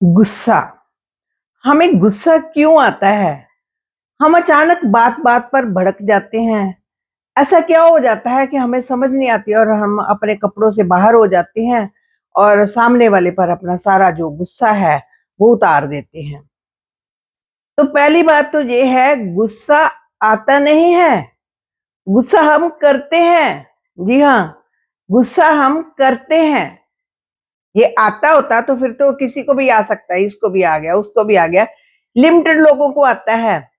गुस्सा। हमें गुस्सा क्यों आता है? हम अचानक बात-बात पर भड़क जाते हैं। ऐसा क्या हो जाता है कि हमें समझ नहीं आती और हम अपने कपड़ों से बाहर हो जाते हैं और सामने वाले पर अपना सारा जो गुस्सा है, वो उतार देते हैं। तो पहली बात तो ये है, गुस्सा आता नहीं है, गुस्सा हम करते हैं। जी हाँ, गुस्सा हम करते हैं। ये आता होता तो फिर तो किसी को भी आ सकता है, इसको भी आ गया, उसको भी आ गया। लिमिटेड लोगों को आता है,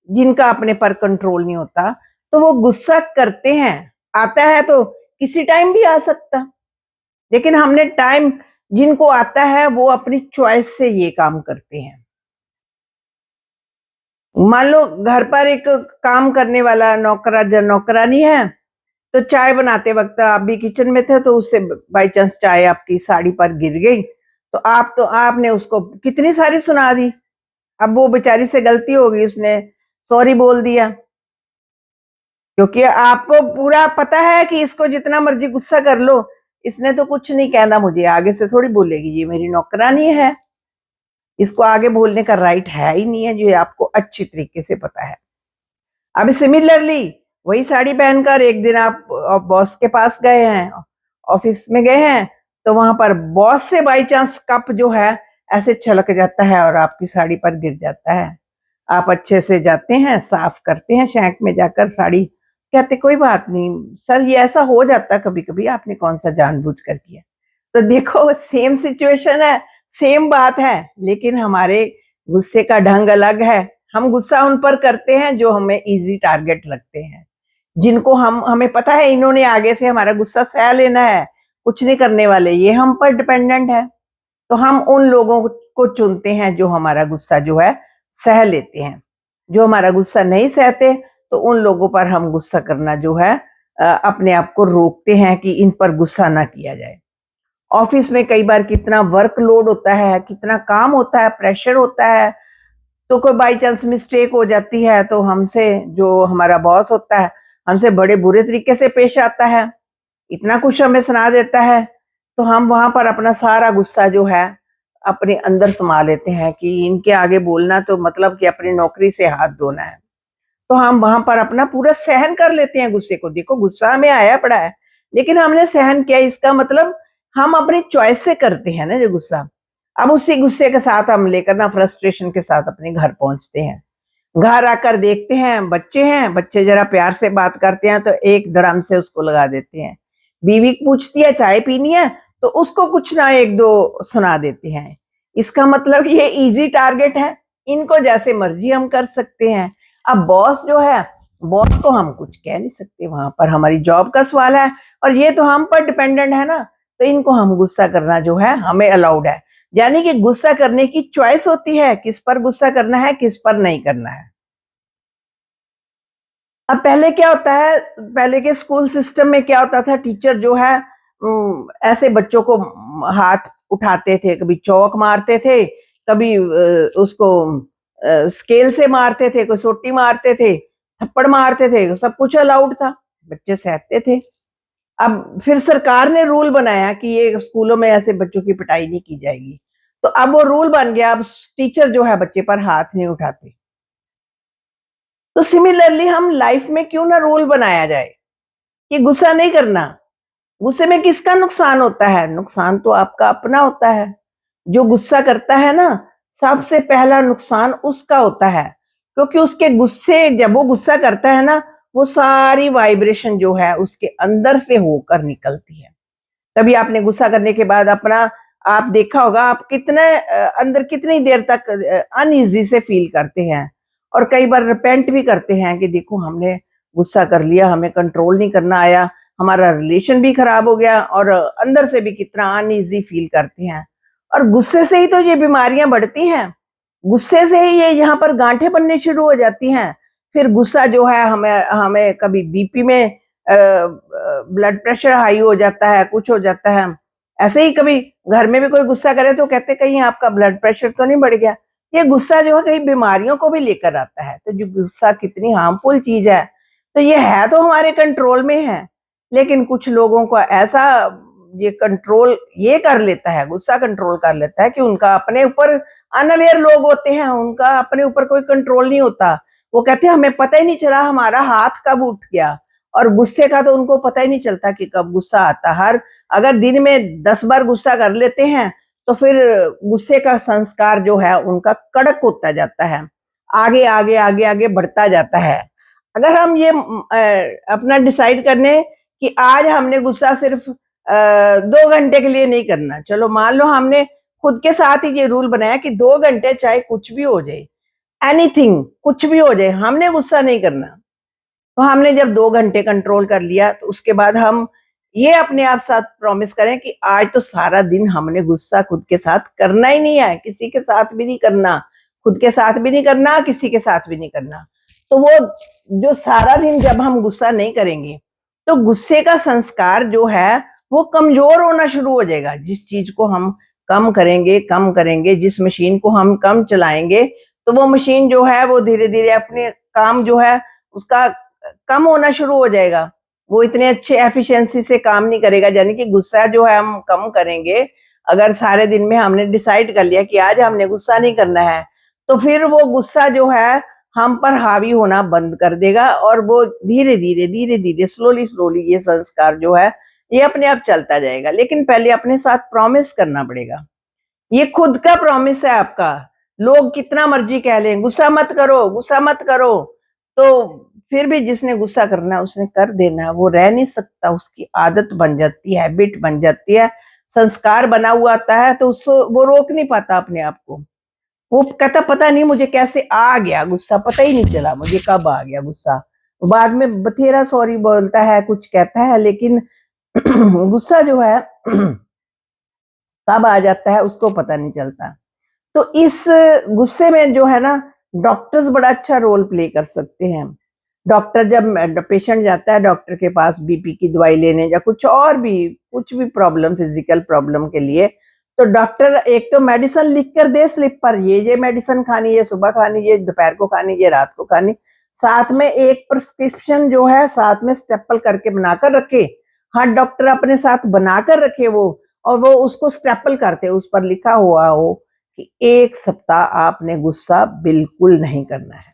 जिनका अपने पर कंट्रोल नहीं होता, तो वो गुस्सा करते हैं। आता है तो किसी टाइम भी आ सकता, लेकिन हमने टाइम जिनको आता है वो अपनी चॉइस से ये काम करते हैं। मान लो घर पर एक काम करने वाला नौकरानी है, तो चाय बनाते वक़्त आप भी किचन में थे तो उससे बाय चांस चाय आपकी साड़ी पर गिर गई, तो आपने उसको कितनी सारी सुना दी। अब वो बेचारी से गलती हो गई, उसने सॉरी बोल दिया, क्योंकि आपको पूरा पता है कि इसको जितना मर्ज़ी गुस्सा कर लो, इसने तो कुछ नहीं कहना मुझे, आगे से थोड़ी बोलेगी, ये मेरी नौकरानी है, इसको आगे बोलने का राइट है ही नहीं है, जो आपको अच्छी तरीके से पता है। अब सिमिलरली वही साड़ी पहनकर एक दिन आप बॉस के पास गए हैं, ऑफिस में गए हैं, तो वहां पर बॉस से बाई चांस कप जो है ऐसे छलक जाता है और आपकी साड़ी पर गिर जाता है। आप अच्छे से जाते हैं, साफ करते हैं, शैंक में जाकर साड़ी, कहते कोई बात नहीं सर, ये ऐसा हो जाता है कभी कभी, आपने कौन सा जानबूझ कर किया। तो देखो सेम सिचुएशन है, सेम बात है, लेकिन हमारे गुस्से का ढंग अलग है। हम गुस्सा उन पर करते हैं जो हमें ईज़ी टारगेट लगते हैं। जिनको हमें पता है इन्होंने आगे से हमारा गुस्सा सह लेना है, कुछ नहीं करने वाले, ये हम पर डिपेंडेंट है। तो हम उन लोगों को चुनते हैं जो हमारा गुस्सा जो है सह लेते हैं। जो हमारा गुस्सा नहीं सहते, तो उन लोगों पर हम गुस्सा करना जो है अपने आप को रोकते हैं कि इन पर गुस्सा ना किया जाए। ऑफिस में कई बार कितना वर्कलोड होता है, कितना काम होता है, प्रेशर होता है, तो कोई बाई चांस मिस्टेक हो जाती है तो हमसे जो हमारा बॉस होता है, हमसे बड़े बुरे तरीके से पेश आता है, इतना कुछ हमें सुना देता है, तो हम वहाँ पर अपना सारा गुस्सा जो है अपने अंदर समा लेते हैं कि इनके आगे बोलना तो मतलब कि अपनी नौकरी से हाथ धोना है। तो हम वहाँ पर अपना पूरा सहन कर लेते हैं गुस्से को। देखो गुस्सा हमें आया पड़ा है, लेकिन हमने सहन किया, इसका मतलब हम अपनी चॉइस से करते हैं ना ये गुस्सा। अब उसी गुस्से के साथ हम लेकर ना फ्रस्ट्रेशन के साथ अपने घर पहुँचते हैं। घर आकर देखते हैं, बच्चे ज़रा प्यार से बात करते हैं तो एक धड़ाम से उसको लगा देते हैं। बीवी पूछती है चाय पीनी है, तो उसको कुछ ना 1-2 सुना देते हैं। इसका मतलब ये ईज़ी टारगेट है, इनको जैसे मर्ज़ी हम कर सकते हैं। अब बॉस जो है, बॉस को हम कुछ कह नहीं सकते, वहाँ पर हमारी जॉब का सवाल है और ये तो हम पर डिपेंडेंट है ना, तो इनको हम गुस्सा करना जो है हमें अलाउड है। यानी कि गुस्सा करने की चॉइस होती है, किस पर गुस्सा करना है, किस पर नहीं करना है। अब पहले क्या होता है, पहले के स्कूल सिस्टम में क्या होता था, टीचर जो है ऐसे बच्चों को हाथ उठाते थे, कभी चौक मारते थे, कभी उसको स्केल से मारते थे, कोई सोटी मारते थे, थप्पड़ मारते थे, सब कुछ अलाउड था, बच्चे सहते थे। अब फिर सरकार ने रूल बनाया कि ये स्कूलों में ऐसे बच्चों की पिटाई नहीं की जाएगी। तो अब वो रूल बन गया, अब टीचर जो है बच्चे पर हाथ नहीं उठाते। तो सिमिलरली हम लाइफ में क्यों ना रूल बनाया जाए कि गुस्सा नहीं करना। गुस्से में किसका नुकसान होता है? नुकसान तो आपका अपना होता है। जो गुस्सा करता है ना, सबसे पहला नुकसान उसका होता है। क्योंकि उसके गुस्से जब वो गुस्सा करता है ना, वो सारी वाइब्रेशन जो है उसके अंदर से होकर निकलती है। कभी आपने गुस्सा करने के बाद अपना आप देखा होगा, आप कितने अंदर कितनी देर तक अनईज़ी से फ़ील करते हैं और कई बार रिपेंट भी करते हैं कि देखो हमने गुस्सा कर लिया, हमें कंट्रोल नहीं करना आया, हमारा रिलेशन भी खराब हो गया और अंदर से भी कितना अनईज़ी फ़ील करते हैं। और गुस्से से ही तो ये बीमारियाँ बढ़ती हैं, गुस्से से ही ये यहाँ पर गाँठें बननी शुरू हो जाती हैं। फिर गुस्सा जो है हमें हमें कभी बीपी में ब्लड प्रेशर हाई हो जाता है, कुछ हो जाता है। ऐसे ही कभी घर में भी कोई गुस्सा करे तो कहते हैं कहीं आपका ब्लड प्रेशर तो नहीं बढ़ गया। ये गुस्सा जो है कई बीमारियों को भी लेकर आता है। तो जो गुस्सा कितनी हार्मफुल चीज़ है, तो ये है तो हमारे कंट्रोल में है, लेकिन कुछ लोगों को ऐसा ये कंट्रोल ये कर लेता है, गुस्सा कंट्रोल कर लेता है कि उनका अपने ऊपर, अनअवेयर लोग होते हैं, उनका अपने ऊपर कोई कंट्रोल नहीं होता। वो कहते हैं हमें पता ही नहीं चला हमारा हाथ कब उठ गया। और गुस्से का तो उनको पता ही नहीं चलता कि कब गुस्सा आता। हर अगर दिन में 10 बार गुस्सा कर लेते हैं तो फिर गुस्से का संस्कार जो है उनका कड़क होता जाता है, आगे आगे आगे आगे बढ़ता जाता है। अगर हम ये अपना डिसाइड करने कि आज हमने गुस्सा सिर्फ 2 घंटे के लिए नहीं करना। चलो मान लो हमने खुद के साथ ही ये रूल बनाया कि 2 घंटे चाहे कुछ भी हो जाए, एनीथिंग कुछ भी हो जाए, हमने गुस्सा नहीं करना। तो हमने जब 2 घंटे कंट्रोल कर लिया तो उसके बाद हम ये अपने आप साथ प्रॉमिस करें कि आज तो सारा दिन हमने गुस्सा खुद के साथ करना ही नहीं है, किसी के साथ भी नहीं करना, खुद के साथ भी नहीं करना, किसी के साथ भी नहीं करना। तो वो जो सारा दिन जब हम गुस्सा नहीं करेंगे तो गुस्से का संस्कार जो है वो कमजोर होना शुरू हो जाएगा। जिस चीज को हम कम करेंगे, जिस मशीन को हम कम चलाएंगे तो वो मशीन जो है वो धीरे धीरे अपने काम जो है उसका कम होना शुरू हो जाएगा। वो इतने अच्छे एफिशिएंसी से काम नहीं करेगा। यानी कि गुस्सा जो है हम कम करेंगे। अगर सारे दिन में हमने डिसाइड कर लिया कि आज हमने गुस्सा नहीं करना है तो फिर वो गुस्सा जो है हम पर हावी होना बंद कर देगा और वो धीरे धीरे स्लोली ये संस्कार जो है ये अपने आप चलता जाएगा। लेकिन पहले अपने साथ प्रॉमिस करना पड़ेगा। ये खुद का प्रॉमिस है आपका। लोग कितना मर्जी कह लें गुस्सा मत करो, गुस्सा मत करो, तो फिर भी जिसने गुस्सा करना है उसने कर देना है। वो रह नहीं सकता, उसकी आदत बन जाती है, हैबिट बन जाती है, संस्कार बना हुआ आता है तो उसको वो रोक नहीं पाता अपने आप को। वो कहता पता नहीं मुझे कैसे आ गया गुस्सा, पता ही नहीं चला मुझे कब आ गया गुस्सा। बाद में बथेरा सॉरी बोलता है, कुछ कहता है, लेकिन गुस्सा जो है कब आ जाता है उसको पता नहीं चलता। तो इस गुस्से में जो है ना डॉक्टर्स बड़ा अच्छा रोल प्ले कर सकते हैं। डॉक्टर जब पेशेंट जाता है डॉक्टर के पास बीपी की दवाई लेने या कुछ भी प्रॉब्लम, फिजिकल प्रॉब्लम के लिए, तो डॉक्टर एक तो मेडिसिन लिख कर दे स्लिप पर, ये मेडिसिन खानी, ये सुबह खानी, ये दोपहर को खानी, ये रात को खानी। साथ में एक प्रिस्क्रिप्शन जो है साथ में स्टेपल करके बनाकर रखे। हर डॉक्टर अपने साथ बनाकर रखे वो, और वो उसको स्टेपल करते, उस पर लिखा हुआ हो कि 1 सप्ताह आपने गुस्सा बिल्कुल नहीं करना है।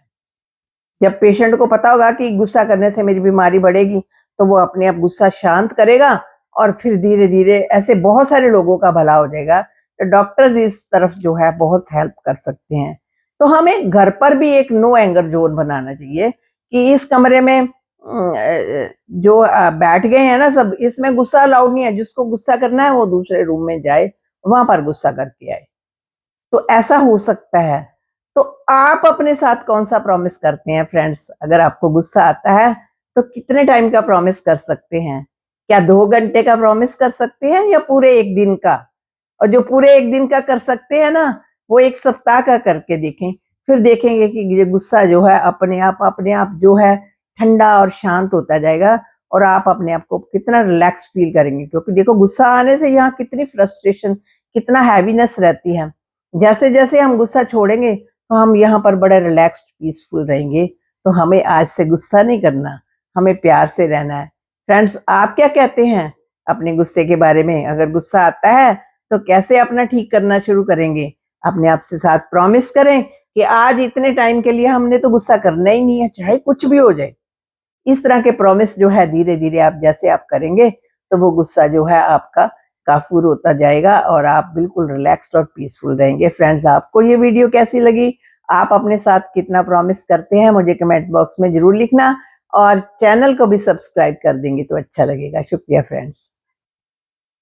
जब पेशेंट को पता होगा कि गुस्सा करने से मेरी बीमारी बढ़ेगी तो वो अपने आप गुस्सा शांत करेगा और फिर धीरे धीरे ऐसे बहुत सारे लोगों का भला हो जाएगा। तो डॉक्टर्स इस तरफ जो है बहुत हेल्प कर सकते हैं। तो हमें घर पर भी एक नो एंगर जोन बनाना चाहिए कि इस कमरे में जो बैठ गए हैं ना सब, इसमें गुस्सा अलाउड नहीं है। जिसको गुस्सा करना है वो दूसरे रूम में जाए, वहां पर गुस्सा करके आए। तो ऐसा हो सकता है। तो आप अपने साथ कौन सा प्रॉमिस करते हैं फ्रेंड्स? अगर आपको गुस्सा आता है तो कितने टाइम का प्रॉमिस कर सकते हैं? क्या 2 घंटे का प्रॉमिस कर सकते हैं या पूरे 1 दिन का? और जो पूरे 1 दिन का कर सकते हैं ना, वो 1 सप्ताह का करके देखें। फिर देखेंगे कि ये गुस्सा जो है अपने आप जो है ठंडा और शांत होता जाएगा और आप अपने आप को कितना रिलैक्स फील करेंगे। क्योंकि देखो गुस्सा आने से यहाँ कितनी फ्रस्ट्रेशन, कितना हैवीनेस रहती है। जैसे जैसे हम गुस्सा छोड़ेंगे तो हम यहाँ पर बड़े रिलैक्स्ड पीसफुल रहेंगे। तो हमें आज से गुस्सा नहीं करना, हमें प्यार से रहना है। फ्रेंड्स, आप क्या कहते हैं अपने गुस्से के बारे में? अगर गुस्सा आता है तो कैसे अपना ठीक करना शुरू करेंगे? अपने आप से साथ प्रॉमिस करें कि आज इतने टाइम के लिए हमने तो गुस्सा करना ही नहीं है, चाहे कुछ भी हो जाए। इस तरह के प्रॉमिस जो है धीरे धीरे आप जैसे आप करेंगे तो वो गुस्सा जो है आपका काफूर होता जाएगा और आप बिल्कुल रिलैक्स्ड और पीसफुल रहेंगे। फ्रेंड्स, आपको ये वीडियो कैसी लगी? आप अपने साथ कितना प्रॉमिस करते हैं मुझे कमेंट बॉक्स में जरूर लिखना, और चैनल को भी सब्सक्राइब कर देंगे तो अच्छा लगेगा। शुक्रिया फ्रेंड्स।